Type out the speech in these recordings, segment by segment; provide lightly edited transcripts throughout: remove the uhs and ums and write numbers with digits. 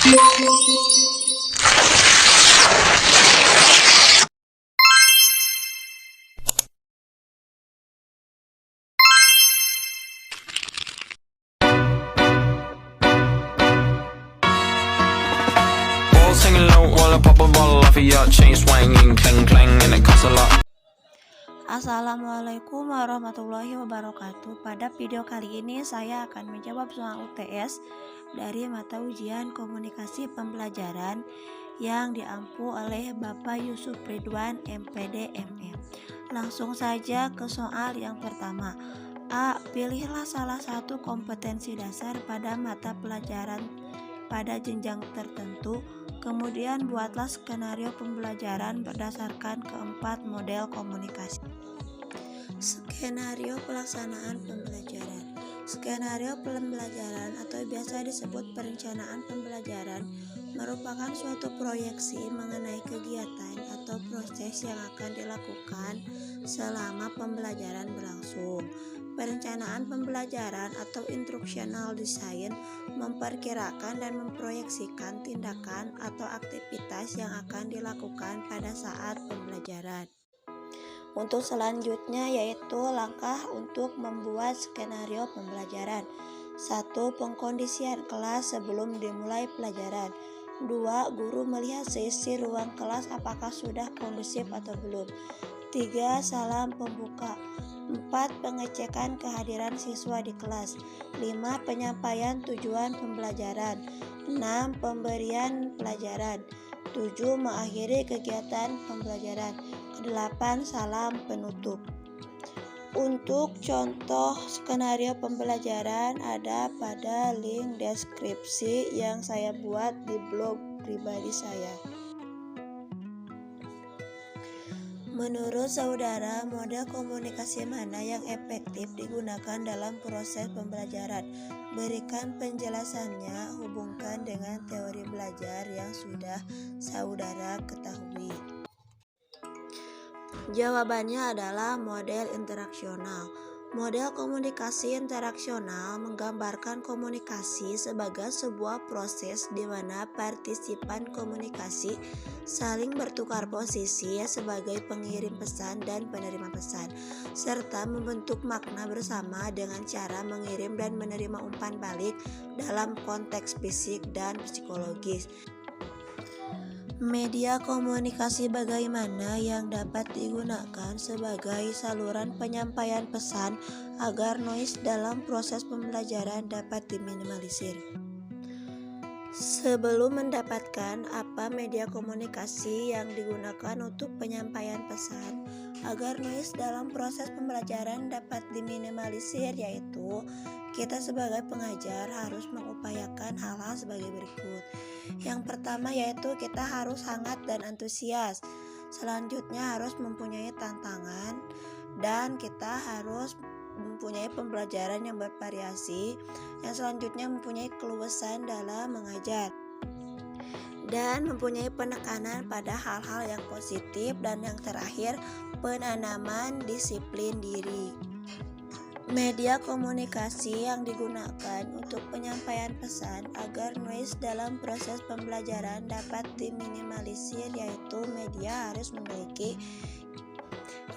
Balls hanging low while I pop a bottle off of your chain swinging, clang clang, and it costs a lot. Assalamualaikum warahmatullahi wabarakatuh. Pada video kali ini saya akan menjawab soal UTS dari mata ujian komunikasi pembelajaran yang diampu oleh Bapak Yusuf Ridwan MPD MM. Langsung saja ke soal yang pertama. A. Pilihlah salah satu kompetensi dasar pada mata pelajaran pada jenjang tertentu. Kemudian buatlah skenario pembelajaran berdasarkan keempat model komunikasi. Skenario pelaksanaan pembelajaran. Skenario pembelajaran atau biasa disebut perencanaan pembelajaran merupakan suatu proyeksi mengenai kegiatan atau proses yang akan dilakukan selama pembelajaran berlangsung. Perencanaan pembelajaran atau instructional design memperkirakan dan memproyeksikan tindakan atau aktivitas yang akan dilakukan pada saat pembelajaran. Untuk selanjutnya yaitu langkah untuk membuat skenario pembelajaran. 1. Pengkondisian kelas sebelum dimulai pelajaran. 2. Guru melihat seisi ruang kelas apakah sudah kondusif atau belum. 3. Salam pembuka. 4. Pengecekan kehadiran siswa di kelas. 5. Penyampaian tujuan pembelajaran. 6. Pemberian pelajaran. 7. Mengakhiri kegiatan pembelajaran. 8. Salam penutup. Untuk contoh skenario pembelajaran ada pada link deskripsi yang saya buat di blog pribadi saya. Menurut saudara, model komunikasi mana yang efektif digunakan dalam proses pembelajaran? Berikan penjelasannya, hubungkan dengan teori belajar yang sudah saudara ketahui. Jawabannya adalah model interaksional. Model komunikasi interaksional menggambarkan komunikasi sebagai sebuah proses di mana partisipan komunikasi saling bertukar posisi sebagai pengirim pesan dan penerima pesan, serta membentuk makna bersama dengan cara mengirim dan menerima umpan balik dalam konteks fisik dan psikologis. Media komunikasi bagaimana yang dapat digunakan sebagai saluran penyampaian pesan agar noise dalam proses pembelajaran dapat diminimalisir? Sebelum mendapatkan apa media komunikasi yang digunakan untuk penyampaian pesan agar noise dalam proses pembelajaran dapat diminimalisir, yaitu kita sebagai pengajar harus mengupayakan hal-hal sebagai berikut. Yang pertama yaitu kita harus hangat dan antusias. Selanjutnya harus mempunyai tantangan dan kita harus mempunyai pembelajaran yang bervariasi. Yang selanjutnya mempunyai keluasan dalam mengajar dan mempunyai penekanan pada hal-hal yang positif, dan yang terakhir penanaman disiplin diri. Media komunikasi yang digunakan untuk penyampaian pesan agar noise dalam proses pembelajaran dapat diminimalisir, yaitu media harus memiliki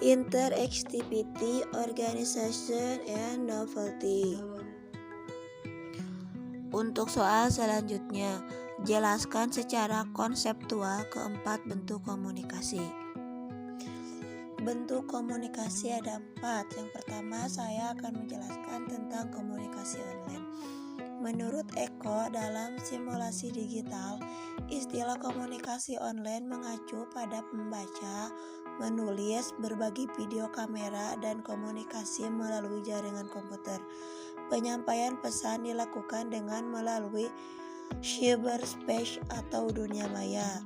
interactivity, organization, and novelty. Untuk soal selanjutnya, jelaskan secara konseptual keempat bentuk komunikasi. Bentuk komunikasi ada 4. Yang pertama, saya akan menjelaskan tentang komunikasi online. Menurut Eko, dalam simulasi digital, istilah komunikasi online mengacu pada membaca, menulis, berbagi video kamera, dan komunikasi melalui jaringan komputer. Penyampaian pesan dilakukan dengan melalui cyberspace atau dunia maya.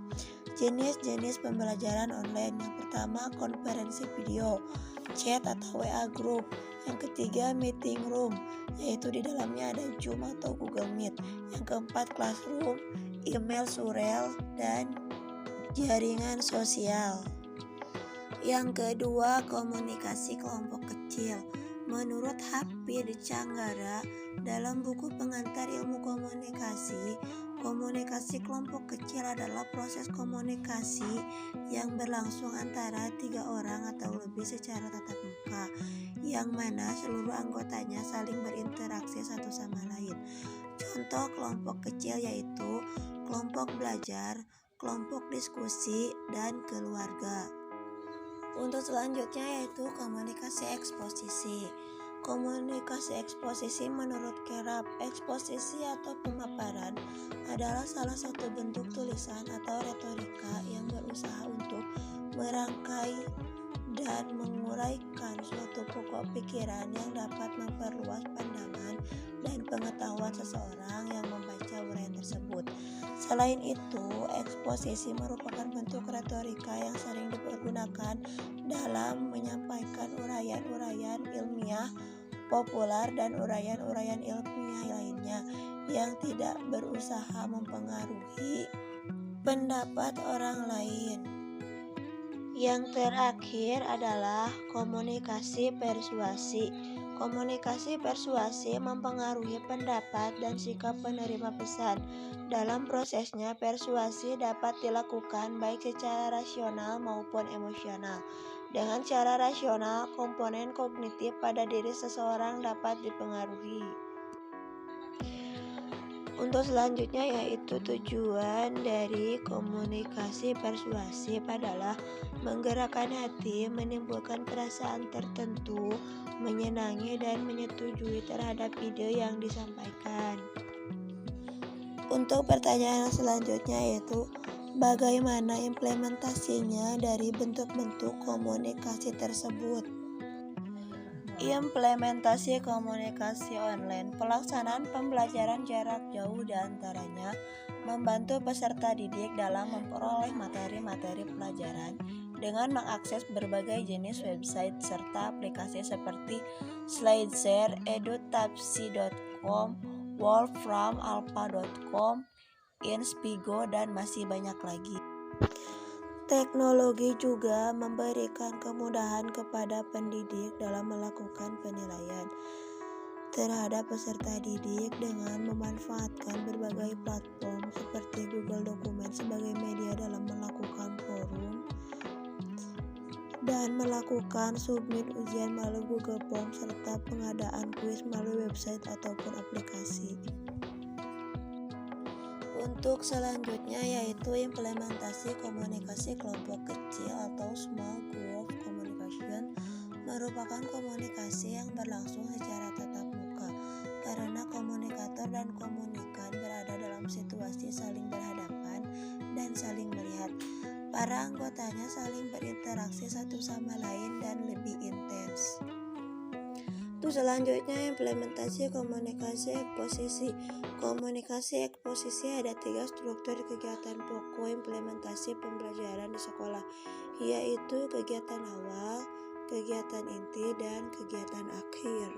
Jenis-jenis pembelajaran online. Yang pertama, konferensi video, chat atau WA group. Yang ketiga, meeting room, yaitu di dalamnya ada Zoom atau Google Meet. Yang keempat, classroom, email surel, dan jaringan sosial. Yang kedua, komunikasi kelompok kecil. Menurut H.P. de Canggara, dalam buku pengantar ilmu komunikasi, Komunikasi kelompok kecil adalah proses komunikasi yang berlangsung antara 3 orang atau lebih secara tatap muka, yang mana seluruh anggotanya saling berinteraksi satu sama lain. Contoh kelompok kecil yaitu kelompok belajar, kelompok diskusi, dan keluarga. Untuk selanjutnya yaitu komunikasi eksposisi. Komunikasi eksposisi menurut Kerap, eksposisi atau pemaparan adalah salah satu bentuk tulisan atau retorika yang berusaha untuk merangkai dan menguraikan suatu pokok pikiran yang dapat memperluas pandangan dan pengetahuan seseorang yang membaca uraian tersebut. Selain itu, eksposisi merupakan bentuk retorika yang sering dipergunakan dalam menyampaikan uraian-uraian ilmiah populer dan uraian-uraian ilmiah lainnya yang tidak berusaha mempengaruhi pendapat orang lain. Yang terakhir adalah komunikasi persuasi. Komunikasi persuasi mempengaruhi pendapat dan sikap penerima pesan. Dalam prosesnya, persuasi dapat dilakukan baik secara rasional maupun emosional. Dengan cara rasional, komponen kognitif pada diri seseorang dapat dipengaruhi. Untuk selanjutnya yaitu tujuan dari komunikasi persuasif adalah menggerakkan hati, menimbulkan perasaan tertentu, menyenangi dan menyetujui terhadap ide yang disampaikan. Untuk pertanyaan selanjutnya yaitu bagaimana implementasinya dari bentuk-bentuk komunikasi tersebut? Implementasi komunikasi online. Pelaksanaan pembelajaran jarak jauh diantaranya membantu peserta didik dalam memperoleh materi-materi pelajaran dengan mengakses berbagai jenis website serta aplikasi seperti SlideShare, edutapsi.com, wolframalpha.com, Inspigo, dan masih banyak lagi. Teknologi juga memberikan kemudahan kepada pendidik dalam melakukan penilaian terhadap peserta didik dengan memanfaatkan berbagai platform seperti Google Dokumen sebagai media dalam melakukan forum dan melakukan submit ujian melalui Google Form serta pengadaan kuis melalui website ataupun aplikasi. Untuk selanjutnya yaitu implementasi komunikasi kelompok kecil atau small group communication merupakan komunikasi yang berlangsung secara tatap muka karena komunikator dan komunikan berada dalam situasi saling berhadapan dan saling melihat. Para anggotanya saling berinteraksi satu sama lain dan lebih intens. Untuk selanjutnya implementasi komunikasi eksposisi. Komunikasi eksposisi ada 3 struktur kegiatan pokok implementasi pembelajaran di sekolah, yaitu kegiatan awal, kegiatan inti, dan kegiatan akhir.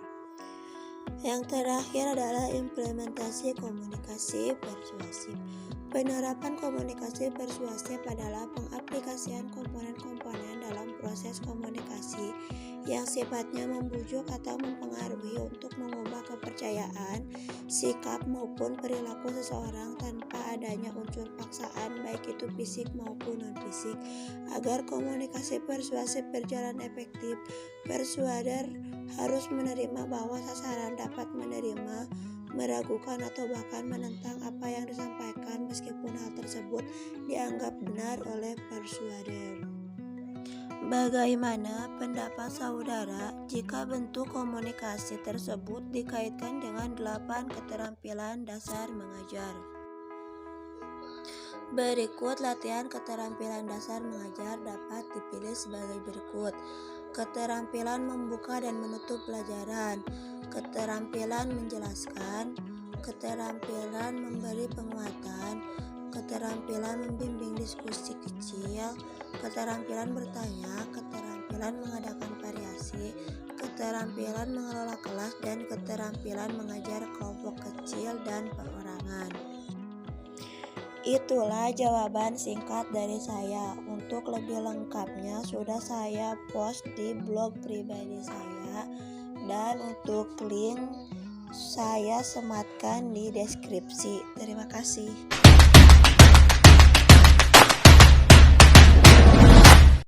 Yang terakhir adalah implementasi komunikasi persuasif. Penerapan komunikasi persuasif adalah pengaplikasian komponen-komponen dalam proses komunikasi yang sifatnya membujuk atau mempengaruhi untuk mengubah kepercayaan, sikap maupun perilaku seseorang tanpa adanya unsur paksaan baik itu fisik maupun non-fisik. Agar komunikasi persuasif berjalan efektif, persuader harus menerima bahwa sasaran dapat menerima, meragukan atau bahkan menentang apa yang disampaikan meskipun hal tersebut dianggap benar oleh persuader. Bagaimana pendapat saudara jika bentuk komunikasi tersebut dikaitkan dengan 8 keterampilan dasar mengajar? Berikut latihan keterampilan dasar mengajar dapat dipilih sebagai berikut. Keterampilan membuka dan menutup pelajaran, keterampilan menjelaskan, keterampilan memberi penguatan, keterampilan membimbing diskusi kecil, keterampilan bertanya, keterampilan mengadakan variasi, keterampilan mengelola kelas, dan keterampilan mengajar kelompok kecil dan perorangan. Itulah jawaban singkat dari saya. Untuk lebih lengkapnya sudah saya post di blog pribadi saya, dan untuk link saya sematkan di deskripsi. Terima kasih.